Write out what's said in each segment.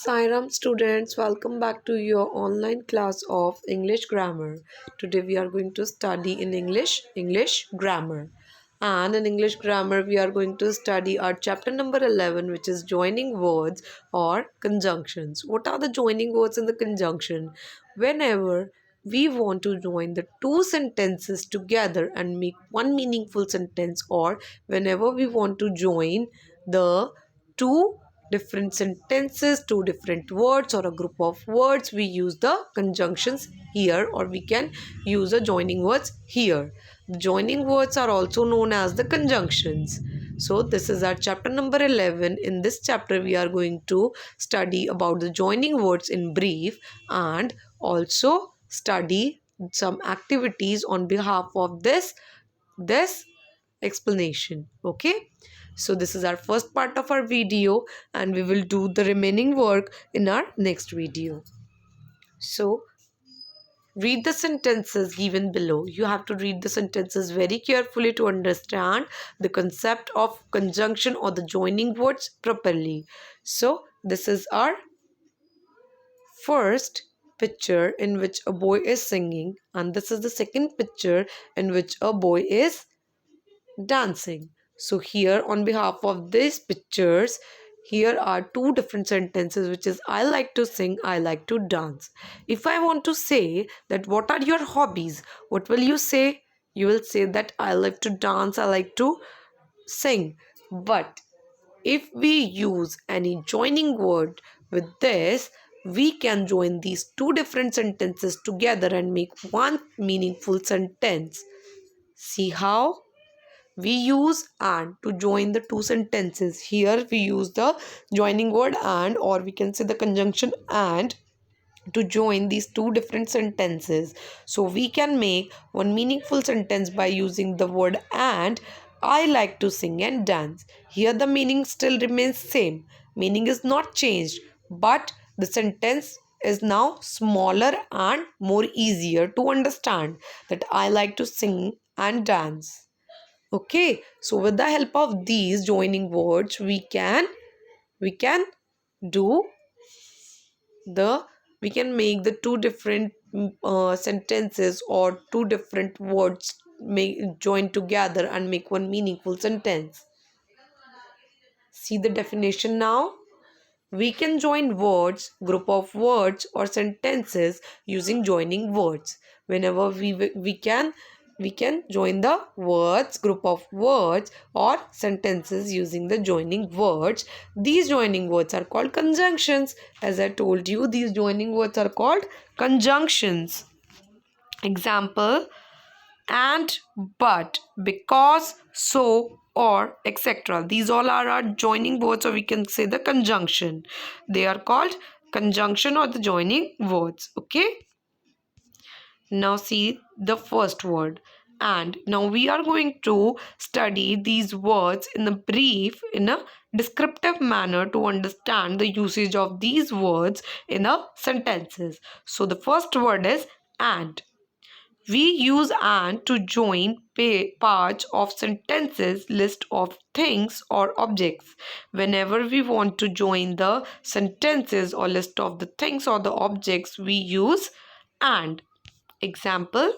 Sairam students, welcome back to your online class of English grammar. Today we are going to study in English grammar. And in English grammar we are going to study our chapter number 11, which is joining words or conjunctions. What are the joining words and the conjunction? Whenever we want to join the two sentences together and make one meaningful sentence, or whenever we want to join the two different sentences, two different words or a group of words, we use the conjunctions here, or we can use the joining words here. The joining words are also known as the conjunctions. So this is our chapter number 11. In this chapter we are going to study about the joining words in brief and also study some activities on behalf of this explanation. Okay, so this is our first part of our video and we will do the remaining work in our next video. So read the sentences given below. You have to read the sentences very carefully to understand the concept of conjunction or the joining words properly. So this is our first picture in which a boy is singing, and this is the second picture in which a boy is dancing. So here on behalf of these pictures, here are two different sentences, which is I like to sing, I like to dance. If I want to say that what are your hobbies, what will you say? You will say that I like to dance, I like to sing. But if we use any joining word with this, we can join these two different sentences together and make one meaningful sentence. See how? We use and to join the two sentences. Here we use the joining word and, or we can say the conjunction and, to join these two different sentences. So we can make one meaningful sentence by using the word and. I like to sing and dance. Here the meaning still remains same. Meaning is not changed, but the sentence is now smaller and more easier to understand, that I like to sing and dance. Okay, so with the help of these joining words, we can do the we can make the two different sentences or two different words make join together and make one meaningful sentence. See the definition now. We can join words, group of words or sentences using joining words. Whenever we can join the words, group of words or sentences using the joining words. These joining words are called conjunctions. As I told you, these joining words are called conjunctions. Example: and, but, because, so, or, etc. These all are our joining words, or we can say the conjunction. They are called conjunction or the joining words. Okay. Now see the first word and. Now we are going to study these words in a brief, in a descriptive manner to understand the usage of these words in the sentences. So the first word is and. We use and to join parts of sentences, list of things or objects. Whenever we want to join the sentences or list of the things or the objects, we use and. Example: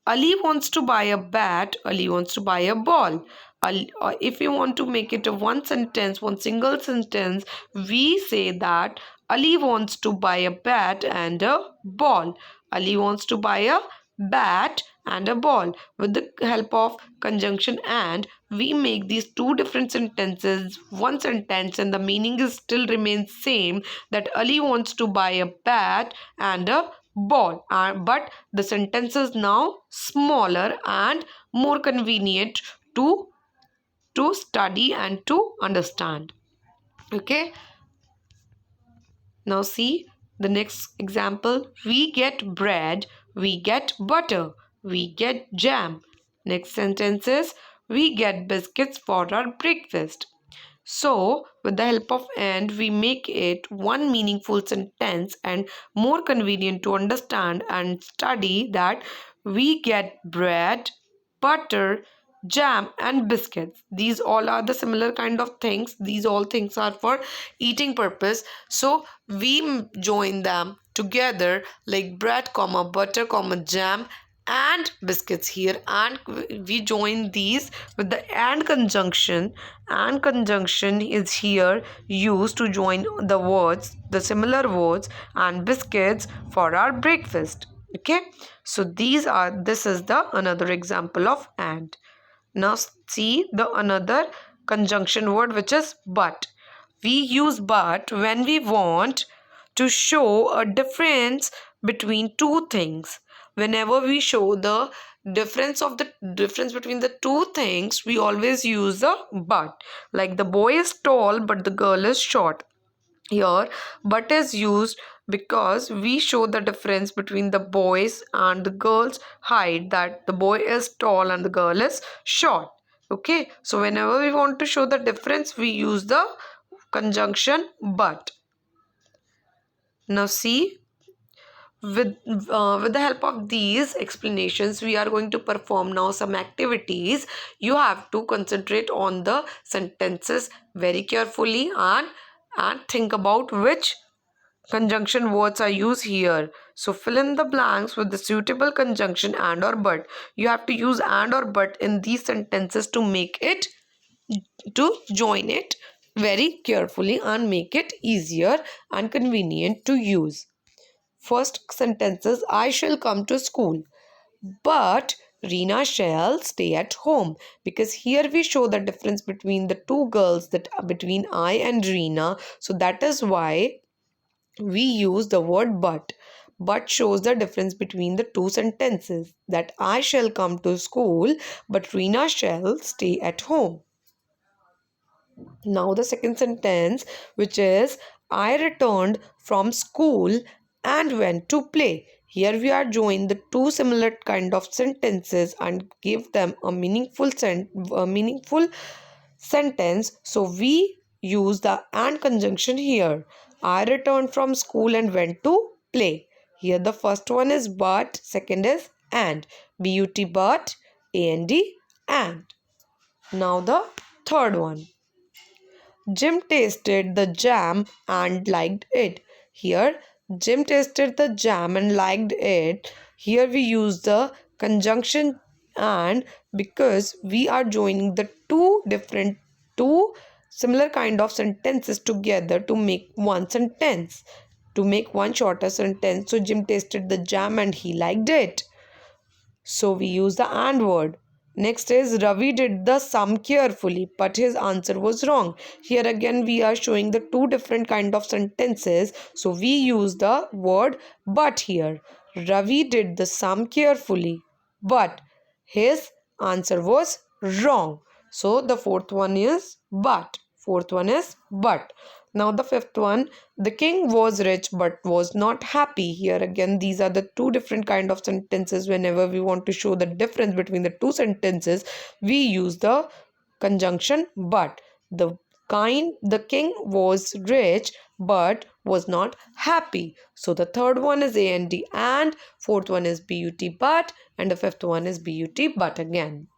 Ali wants to buy a bat, Ali wants to buy a ball. If you want to make it a one sentence, one single sentence, we say that Ali wants to buy a bat and a ball. Ali wants to buy a bat and a ball. With the help of conjunction and, we make these two different sentences one sentence, and the meaning is still remains same, that Ali wants to buy a bat and a ball, but the sentence is now smaller and more convenient to study and to understand. Okay, now see the next example. We get bread, we get butter, we get jam. Next sentence is we get biscuits for our breakfast. So, with the help of and, we make it one meaningful sentence and more convenient to understand and study, that we get bread, butter, jam and biscuits. These all are the similar kind of things. These all things are for eating purpose, so we join them together like bread comma butter comma jam and biscuits here, and we join these with the and conjunction. And conjunction is here used to join the words, the similar words, and biscuits for our breakfast. Okay, so this is the another example of and. Now see the another conjunction word, which is but. We use but when we want to show a difference between two things. Whenever we show the difference between the two things, we always use the but. Like the boy is tall but the girl is short. Here but is used because we show the difference between the boys and the girls height, that the boy is tall and the girl is short. Okay, so whenever we want to show the difference, we use the conjunction but. Now see, with the help of these explanations, we are going to perform now some activities. You have to concentrate on the sentences very carefully and think about which conjunction words are used here. So fill in the blanks with the suitable conjunction and or but. You have to use and or but in these sentences to make it, to join it very carefully and make it easier and convenient to use. First sentence is I shall come to school, but Reena shall stay at home, because here we show the difference between the two girls, that between I and Reena. So that is why we use the word but shows the difference between the two sentences, that I shall come to school but Reena shall stay at home. Now the second sentence, which is I returned from school and went to play. Here we are join the two similar kind of sentences and give them a meaningful sentence. So we use the and conjunction here. I returned from school and went to play. Here the first one is but, second is and. But, and. Now the third one. Jim tasted the jam and liked it. Here, Jim tasted the jam and liked it. Here we use the conjunction and, because we are joining the two similar kind of sentences together to make one sentence, to make one shorter sentence. So Jim tasted the jam and he liked it. So we use the and word. Next is Ravi did the sum carefully, but his answer was wrong. Here again we are showing the two different kind of sentences. So we use the word but here. Ravi did the sum carefully, but his answer was wrong. So the fourth one is but. Fourth one is but. Now the fifth one, the king was rich but was not happy. Here again these are the two different kind of sentences. Whenever we want to show the difference between the two sentences, we use the conjunction but. The king was rich but was not happy. So the third one is and fourth one is but, and the fifth one is but again.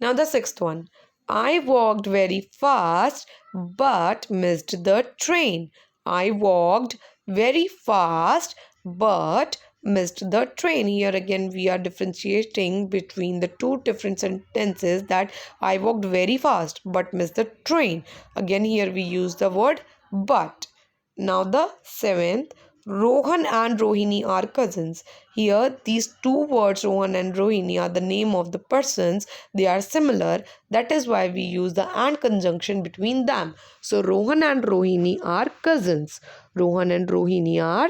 Now the sixth one. I walked very fast but missed the train. I walked very fast but missed the train. Here again we are differentiating between the two different sentences, that I walked very fast but missed the train. Again here we use the word but. Now the seventh, Rohan and Rohini are cousins. Here these two words Rohan and Rohini are the name of the persons. They are similar. That is why we use the and conjunction between them. So Rohan and Rohini are cousins. Rohan and Rohini are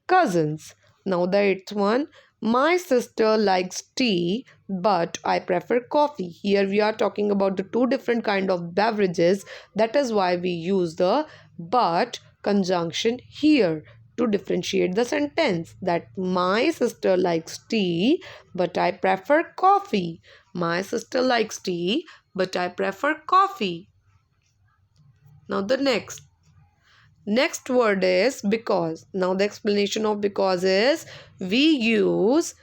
cousins. Now the eighth one. My sister likes tea, but I prefer coffee. Here we are talking about the two different kind of beverages. That is why we use the but conjunction here to differentiate the sentence, that my sister likes tea, but I prefer coffee. My sister likes tea, but I prefer coffee. Now the next word is because. Now the explanation of because is we use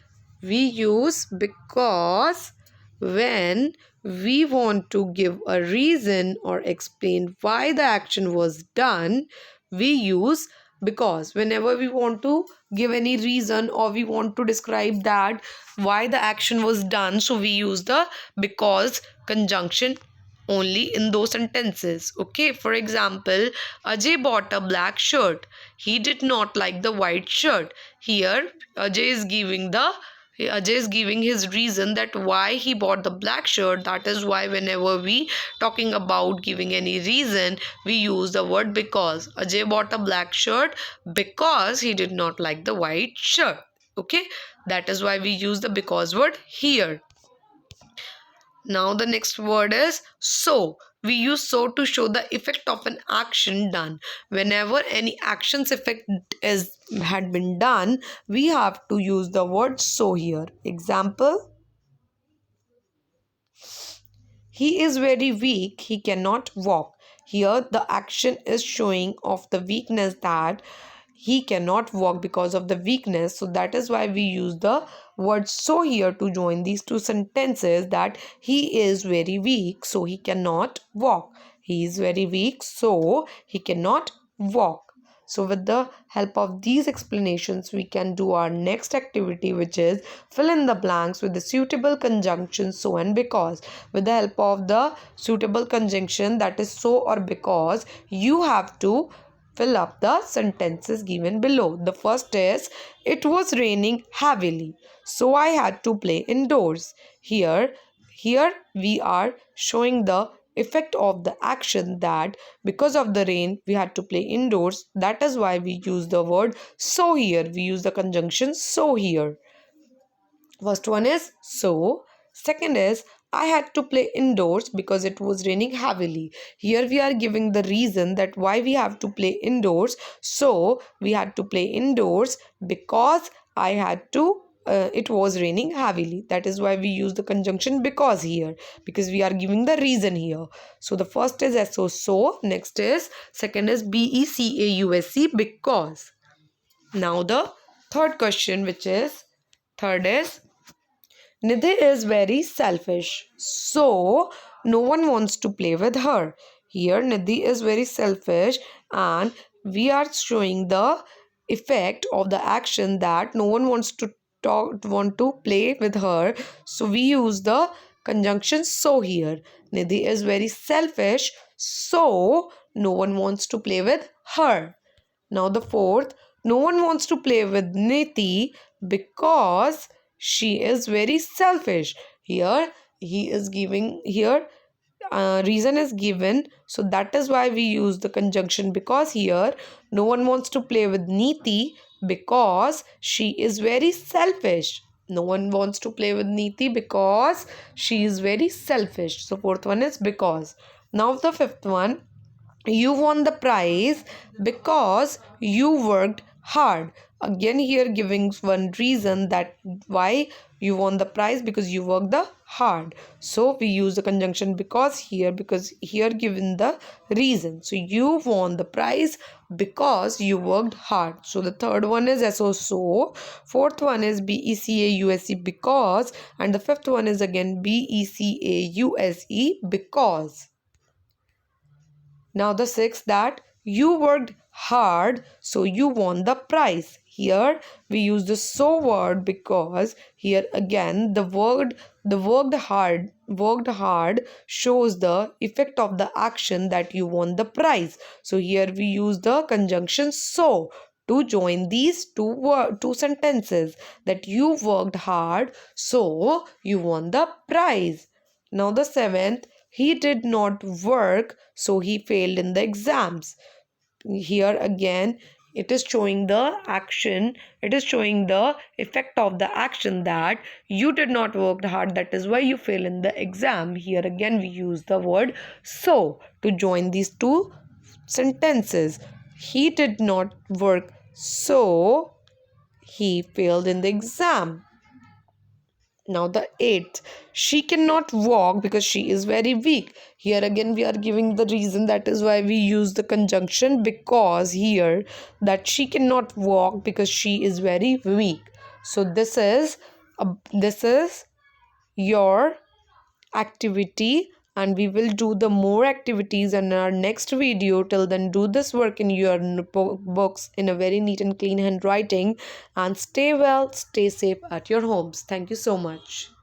because when we want to give a reason or explain why the action was done, we use because. Whenever we want to give any reason or we want to describe that why the action was done, so we use the because conjunction only in those sentences. Okay, for example, Ajay bought a black shirt. He did not like the white shirt. Here Ajay is giving the Ajay is giving his reason that why he bought the black shirt. That is why whenever we talking about giving any reason, we use the word because. Ajay bought a black shirt because he did not like the white shirt. Okay, that is why we use the because word here. Now the next word is so. We use so to show the effect of an action done. Whenever any action's effect is had been done, we have to use the word so here. Example, he is very weak, he cannot walk. Here the action is showing of the weakness, that he cannot walk because of the weakness. So that is why we use the word so here to join these two sentences, that he is very weak so he cannot walk. He is very weak so he cannot walk. So with the help of these explanations, we can do our next activity, which is fill in the blanks with the suitable conjunction so and because. With the help of the suitable conjunction, that is so or because, you have to fill up the sentences given below. The first is, it was raining heavily, so I had to play indoors. Here we are showing the effect of the action, that because of the rain we had to play indoors. That is why we use the word so here. We use the conjunction so here. First one is so. Second is, I had to play indoors because it was raining heavily. Here we are giving the reason that why we have to play indoors. So we had to play indoors because I had to. It was raining heavily. That is why we use the conjunction because here, because we are giving the reason here. So the first is so. Next is second is becausc because. Now the third question, which is third is, Nidhi is very selfish, so no one wants to play with her. Here, Nidhi is very selfish, and we are showing the effect of the action, that no one wants to want to play with her. So we use the conjunction so here. Nidhi is very selfish, so no one wants to play with her. Now the fourth, no one wants to play with Niti because she is very selfish. Here he is giving, here reason is given, so that is why we use the conjunction because here. No one wants to play with Niti because she is very selfish. No one wants to play with Niti because she is very selfish. So fourth one is because. Now the fifth one, you won the prize because you worked hard. Again here giving one reason that why you won the prize, because you worked the hard. So we use the conjunction because here, because here given the reason. So you won the prize because you worked hard. So the third one is so. Fourth one is becausc because, and the fifth one is again becausc because. Now the sixth, that you worked hard so you won the prize. Here we use the so word because here again the worked hard shows the effect of the action, that you won the prize. So here we use the conjunction so to join these two sentences, that you worked hard so you won the prize. Now the seventh, he did not work so he failed in the exams. Here again it is showing the action, it is showing the effect of the action, that you did not work hard, that is why you fail in the exam. Here again we use the word so to join these two sentences. He did not work so he failed in the exam. Now the eighth, she cannot walk because she is very weak. Here again we are giving the reason, that is why we use the conjunction because here, that she cannot walk because she is very weak. So this is your activity, and we will do the more activities in our next video. Till then, do this work in your books in a very neat and clean handwriting, and stay well, stay safe at your homes. Thank you so much.